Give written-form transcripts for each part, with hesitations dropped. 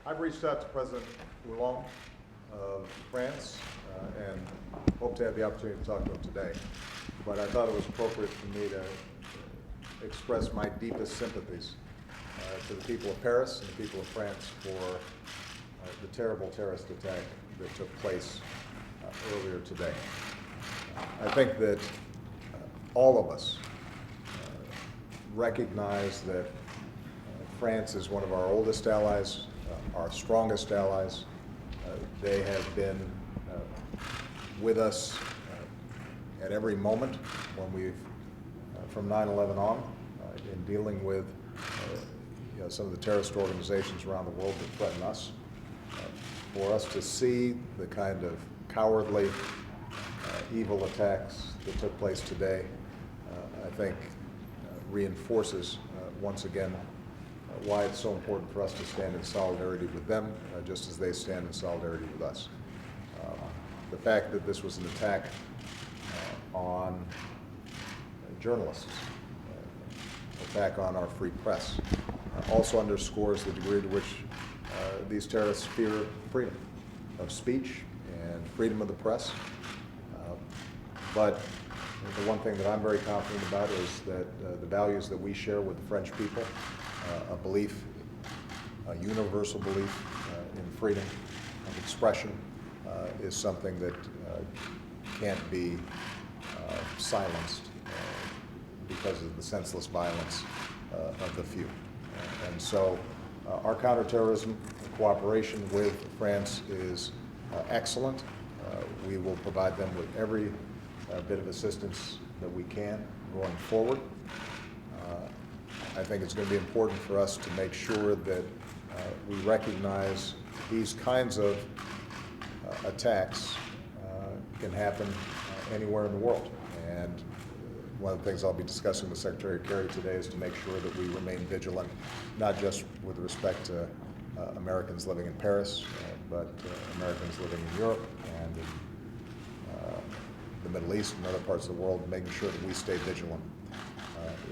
I've reached out to President Hollande of France and hope to have the opportunity to talk to him today. But I thought it was appropriate for me to express my deepest sympathies to the people of Paris and the people of France for the terrible terrorist attack that took place earlier today. I think that all of us recognize that France is one of our oldest allies, our strongest allies. They have been with us at every moment when we've, from 9/11 on, in dealing with some of the terrorist organizations around the world that threaten us. For us to see the kind of cowardly, evil attacks that took place today, I think reinforces once again why it's so important for us to stand in solidarity with them, just as they stand in solidarity with us. The fact that this was an attack on journalists, attack on our free press, also underscores the degree to which these terrorists fear freedom of speech and freedom of the press. But the one thing that I'm very confident about is that the values that we share with the French people, a belief, a universal belief in freedom of expression, is something that can't be silenced because of the senseless violence of the few. And so our counterterrorism cooperation with France is excellent. We will provide them with every bit of assistance that we can going forward. I think it's going to be important for us to make sure that we recognize these kinds of attacks can happen anywhere in the world. And one of the things I'll be discussing with Secretary Kerry today is to make sure that we remain vigilant, not just with respect to Americans living in Paris, but Americans living in Europe and in the Middle East and other parts of the world, making sure that we stay vigilant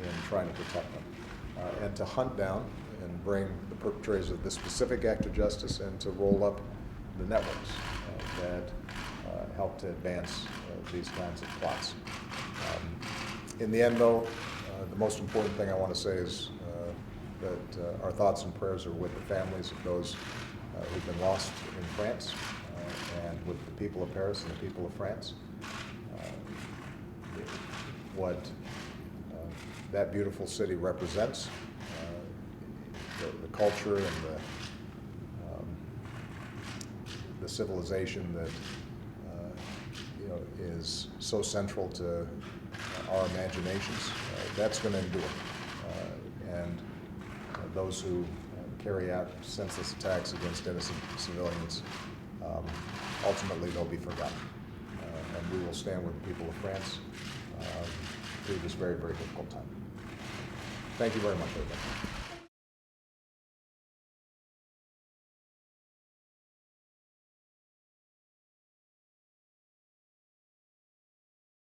in trying to protect them, and to hunt down and bring the perpetrators of this specific act of justice and to roll up the networks that help to advance these kinds of plots. In the end, though, the most important thing I want to say is that our thoughts and prayers are with the families of those who've been lost in France and with the people of Paris and the people of France. What that beautiful city represents, the culture and the civilization that is so central to our imaginations, that's going to endure. And those who carry out senseless attacks against innocent civilians, ultimately they'll be forgotten. And we will stand with the people of France through this very, very difficult time. Thank you very much, everybody.